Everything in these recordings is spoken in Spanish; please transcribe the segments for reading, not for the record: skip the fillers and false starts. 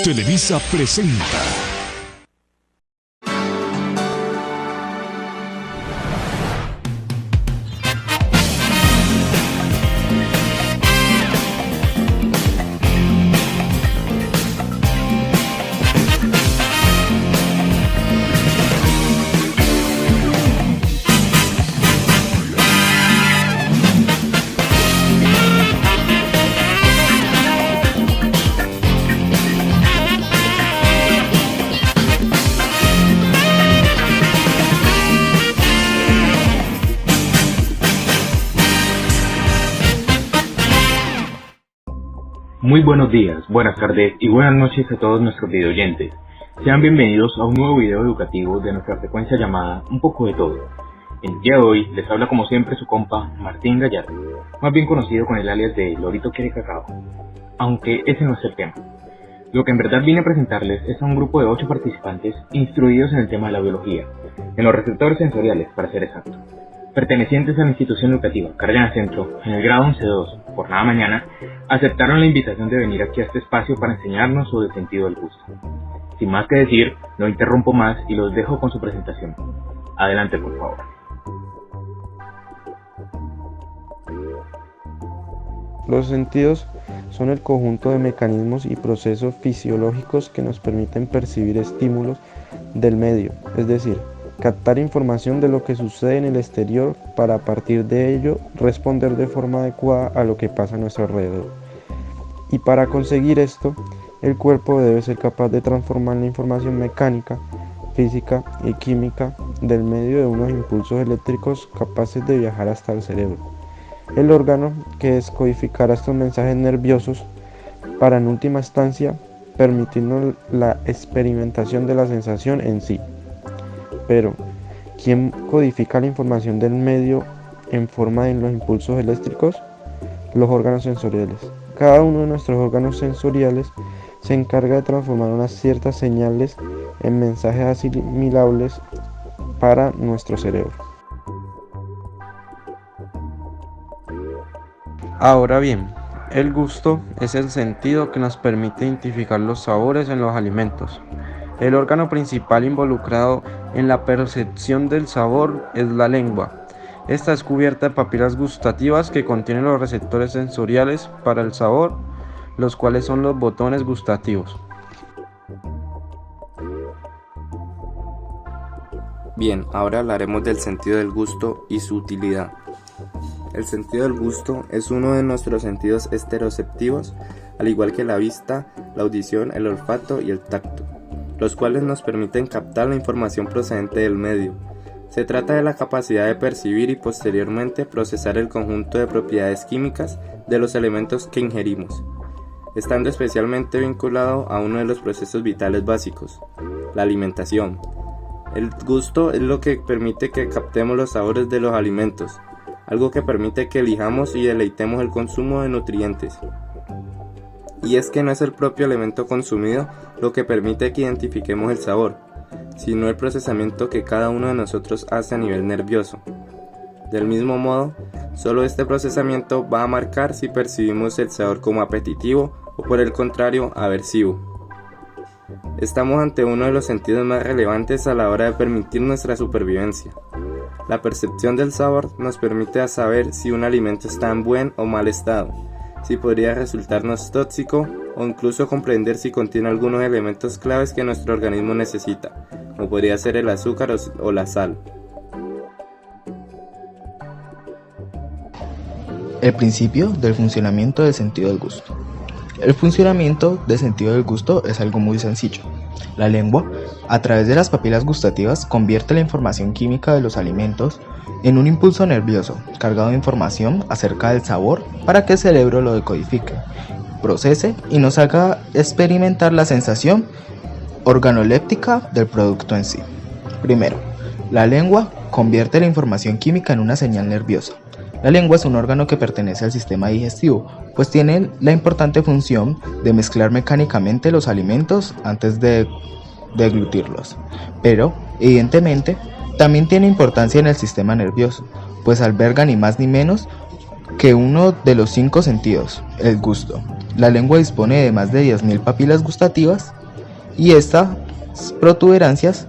Televisa presenta. Muy buenos días, buenas tardes y buenas noches a todos nuestros videoyentes. Sean bienvenidos a un nuevo video educativo de nuestra frecuencia llamada Un poco de todo. El día de hoy les habla como siempre su compa Martín Gallardo, más bien conocido con el alias de Lorito Quiere Cacao, aunque ese no es el tema. Lo que en verdad vine a presentarles es a un grupo de 8 participantes instruidos en el tema de la biología, en los receptores sensoriales para ser exacto, pertenecientes a la institución educativa Cárdenas Centro, en el grado 11-2, jornada mañana, aceptaron la invitación de venir aquí a este espacio para enseñarnos sobre el sentido del gusto. Sin más que decir, no interrumpo más y los dejo con su presentación. Adelante, por favor. Los sentidos son el conjunto de mecanismos y procesos fisiológicos que nos permiten percibir estímulos del medio, es decir, captar información de lo que sucede en el exterior para a partir de ello responder de forma adecuada a lo que pasa a nuestro alrededor. Y para conseguir esto, el cuerpo debe ser capaz de transformar la información mecánica, física y química del medio de unos impulsos eléctricos capaces de viajar hasta el cerebro, el órgano que descodificará estos mensajes nerviosos para en última instancia permitirnos la experimentación de la sensación en sí. Pero, ¿quién codifica la información del medio en forma de los impulsos eléctricos? Los órganos sensoriales. Cada uno de nuestros órganos sensoriales se encarga de transformar unas ciertas señales en mensajes asimilables para nuestro cerebro. Ahora bien, el gusto es el sentido que nos permite identificar los sabores en los alimentos. El órgano principal involucrado en la percepción del sabor es la lengua. Esta es cubierta de papilas gustativas que contienen los receptores sensoriales para el sabor, los cuales son los botones gustativos. Bien, ahora hablaremos del sentido del gusto y su utilidad. El sentido del gusto es uno de nuestros sentidos estereoceptivos, al igual que la vista, la audición, el olfato y el tacto, los cuales nos permiten captar la información procedente del medio. Se trata de la capacidad de percibir y posteriormente procesar el conjunto de propiedades químicas de los elementos que ingerimos, estando especialmente vinculado a uno de los procesos vitales básicos, la alimentación. El gusto es lo que permite que captemos los sabores de los alimentos, algo que permite que elijamos y deleitemos el consumo de nutrientes. Y es que no es el propio elemento consumido lo que permite que identifiquemos el sabor, sino el procesamiento que cada uno de nosotros hace a nivel nervioso. Del mismo modo, solo este procesamiento va a marcar si percibimos el sabor como apetitivo o por el contrario, aversivo. Estamos ante uno de los sentidos más relevantes a la hora de permitir nuestra supervivencia. La percepción del sabor nos permite saber si un alimento está en buen o mal estado, si podría resultarnos tóxico o incluso comprender si contiene algunos elementos claves que nuestro organismo necesita, como podría ser el azúcar o la sal. El principio del funcionamiento del sentido del gusto. El funcionamiento del sentido del gusto es algo muy sencillo. La lengua, a través de las papilas gustativas, convierte la información química de los alimentos en un impulso nervioso cargado de información acerca del sabor para que el cerebro lo decodifique, procese y nos haga experimentar la sensación organoléptica del producto en sí. Primero, la lengua convierte la información química en una señal nerviosa. La lengua es un órgano que pertenece al sistema digestivo, pues tiene la importante función de mezclar mecánicamente los alimentos antes de deglutirlos. Pero, evidentemente, también tiene importancia en el sistema nervioso, pues alberga ni más ni menos que uno de los 5 sentidos, el gusto. La lengua dispone de más de 10.000 papilas gustativas y estas protuberancias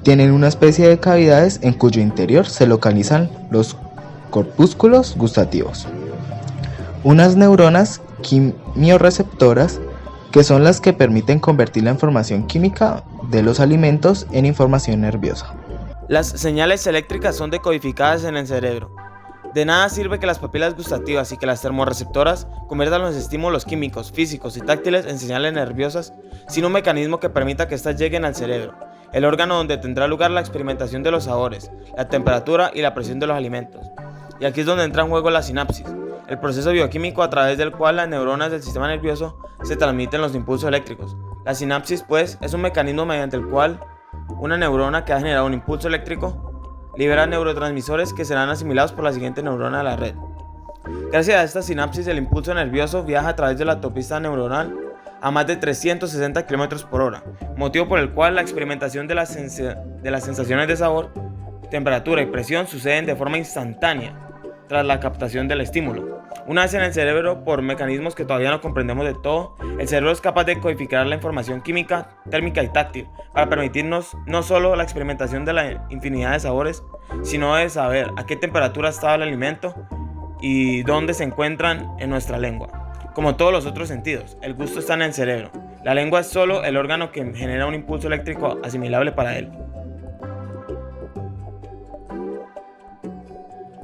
tienen una especie de cavidades en cuyo interior se localizan los corpúsculos gustativos, unas neuronas quimioreceptoras que son las que permiten convertir la información química de los alimentos en información nerviosa. Las señales eléctricas son decodificadas en el cerebro. De nada sirve que las papilas gustativas y que las termorreceptoras conviertan los estímulos químicos, físicos y táctiles en señales nerviosas sin un mecanismo que permita que éstas lleguen al cerebro, el órgano donde tendrá lugar la experimentación de los sabores, la temperatura y la presión de los alimentos. Y aquí es donde entra en juego la sinapsis, el proceso bioquímico a través del cual las neuronas del sistema nervioso se transmiten los impulsos eléctricos. La sinapsis, pues, es un mecanismo mediante el cual una neurona que ha generado un impulso eléctrico libera neurotransmisores que serán asimilados por la siguiente neurona de la red. Gracias a esta sinapsis, el impulso nervioso viaja a través de la autopista neuronal a más de 360 km por hora, motivo por el cual la experimentación de las sensaciones de sabor, temperatura y presión suceden de forma instantánea tras la captación del estímulo. Una vez en el cerebro, por mecanismos que todavía no comprendemos de todo, el cerebro es capaz de codificar la información química, térmica y táctil para permitirnos no solo la experimentación de la infinidad de sabores, sino de saber a qué temperatura estaba el alimento y dónde se encuentran en nuestra lengua. Como todos los otros sentidos, el gusto está en el cerebro. La lengua es solo el órgano que genera un impulso eléctrico asimilable para él.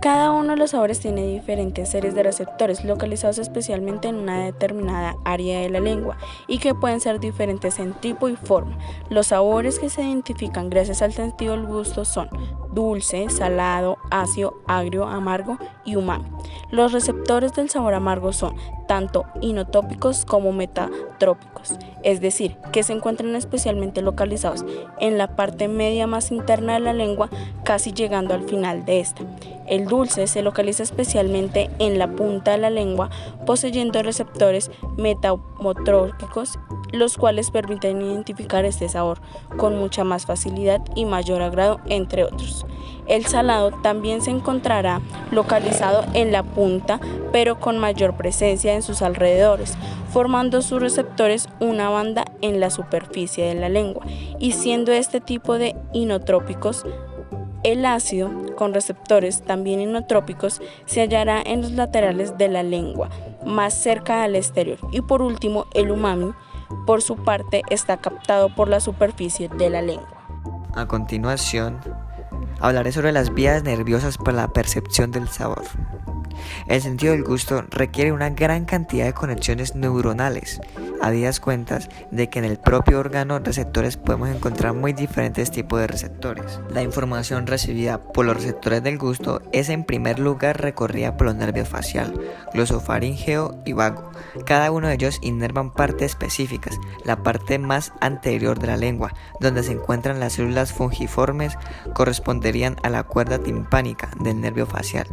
Cada uno de los sabores tiene diferentes series de receptores localizados especialmente en una determinada área de la lengua y que pueden ser diferentes en tipo y forma. Los sabores que se identifican gracias al sentido del gusto son dulce, salado, ácido, agrio, amargo y umami. Los receptores del sabor amargo son tanto inotópicos como metatrópicos, es decir, que se encuentran especialmente localizados en la parte media más interna de la lengua, casi llegando al final de esta. El dulce se localiza especialmente en la punta de la lengua, poseyendo receptores metamotrópicos, los cuales permiten identificar este sabor con mucha más facilidad y mayor agrado, entre otros. El salado también se encontrará localizado en la punta, pero con mayor presencia en sus alrededores, formando sus receptores una banda en la superficie de la lengua, y siendo este tipo de inotrópicos. El ácido, con receptores también inotrópicos, se hallará en los laterales de la lengua, más cerca al exterior. Y por último, el umami, por su parte, está captado por la superficie de la lengua. A continuación, hablaré sobre las vías nerviosas para la percepción del sabor. El sentido del gusto requiere una gran cantidad de conexiones neuronales, habidas cuentas de que en el propio órgano receptores podemos encontrar muy diferentes tipos de receptores. La información recibida por los receptores del gusto es en primer lugar recorrida por los nervios facial, glosofaríngeo y vago. Cada uno de ellos inervan partes específicas, la parte más anterior de la lengua, donde se encuentran las células fungiformes, corresponderían a la cuerda timpánica del nervio facial.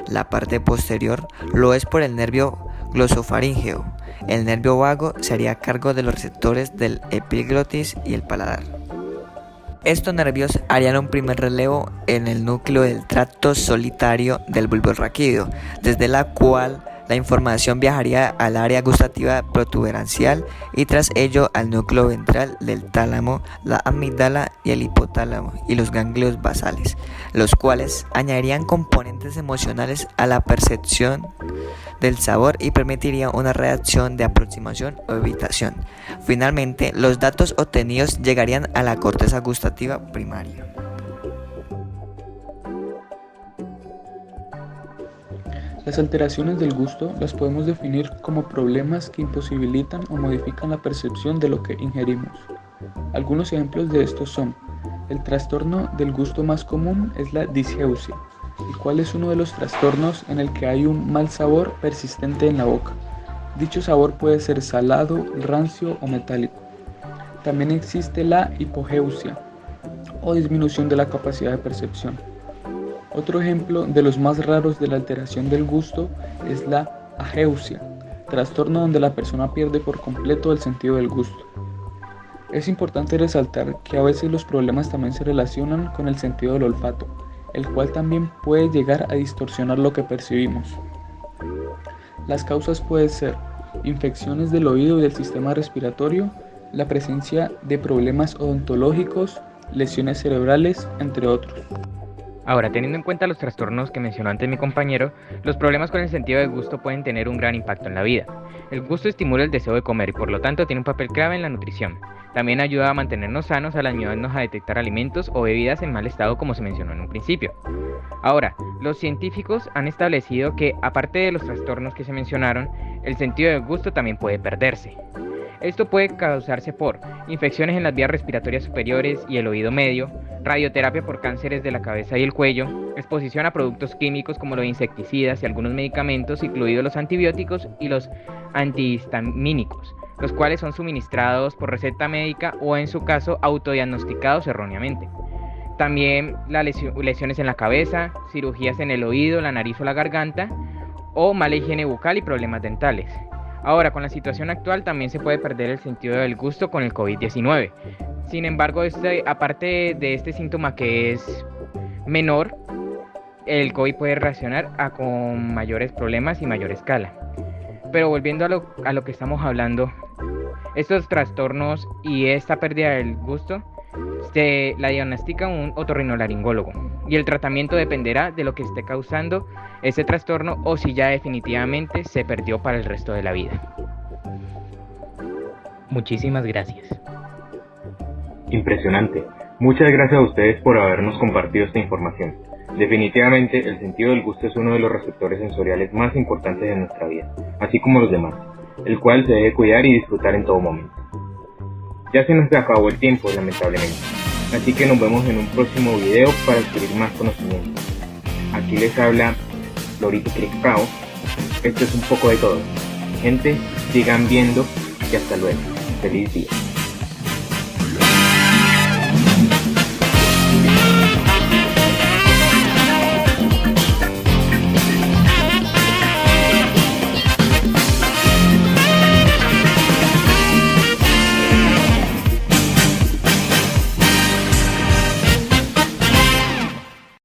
La parte posterior lo es por el nervio glosofaríngeo. El nervio vago se haría cargo de los receptores del epiglotis y el paladar. Estos nervios harían un primer relevo en el núcleo del tracto solitario del bulbo raquídeo, desde la cual la información viajaría al área gustativa protuberancial y tras ello al núcleo ventral del tálamo, la amígdala y el hipotálamo y los ganglios basales, los cuales añadirían componentes emocionales a la percepción del sabor y permitiría una reacción de aproximación o evitación. Finalmente, los datos obtenidos llegarían a la corteza gustativa primaria. Las alteraciones del gusto las podemos definir como problemas que imposibilitan o modifican la percepción de lo que ingerimos. Algunos ejemplos de estos son: el trastorno del gusto más común es la disgeusia, el cual es uno de los trastornos en el que hay un mal sabor persistente en la boca. Dicho sabor puede ser salado, rancio o metálico. También existe la hipogeusia o disminución de la capacidad de percepción. Otro ejemplo de los más raros de la alteración del gusto es la ageusia, trastorno donde la persona pierde por completo el sentido del gusto. Es importante resaltar que a veces los problemas también se relacionan con el sentido del olfato, el cual también puede llegar a distorsionar lo que percibimos. Las causas pueden ser infecciones del oído y del sistema respiratorio, la presencia de problemas odontológicos, lesiones cerebrales, entre otros. Ahora, teniendo en cuenta los trastornos que mencionó antes mi compañero, los problemas con el sentido del gusto pueden tener un gran impacto en la vida. El gusto estimula el deseo de comer y por lo tanto tiene un papel clave en la nutrición. También ayuda a mantenernos sanos al ayudarnos a detectar alimentos o bebidas en mal estado, como se mencionó en un principio. Ahora, los científicos han establecido que, aparte de los trastornos que se mencionaron, el sentido del gusto también puede perderse. Esto puede causarse por infecciones en las vías respiratorias superiores y el oído medio, radioterapia por cánceres de la cabeza y el cuello, exposición a productos químicos como los insecticidas y algunos medicamentos, incluidos los antibióticos y los antihistamínicos, los cuales son suministrados por receta médica o, en su caso, autodiagnosticados erróneamente. También las lesiones en la cabeza, cirugías en el oído, la nariz o la garganta, o mala higiene bucal y problemas dentales. Ahora, con la situación actual también se puede perder el sentido del gusto con el COVID-19. Sin embargo, aparte de este síntoma que es menor, el COVID puede reaccionar con mayores problemas y mayor escala. Pero volviendo a lo que estamos hablando, estos trastornos y esta pérdida del gusto se la diagnostica un otorrinolaringólogo y el tratamiento dependerá de lo que esté causando ese trastorno o si ya definitivamente se perdió para el resto de la vida. Muchísimas gracias. Impresionante. Muchas gracias a ustedes por habernos compartido esta información. Definitivamente el sentido del gusto es uno de los receptores sensoriales más importantes de nuestra vida, así como los demás, el cual se debe cuidar y disfrutar en todo momento. Ya se nos acabó el tiempo, lamentablemente, así que nos vemos en un próximo video para adquirir más conocimiento. Aquí les habla Lorito Cricpao. Esto es un poco de todo. Gente, sigan viendo y hasta luego. Feliz día.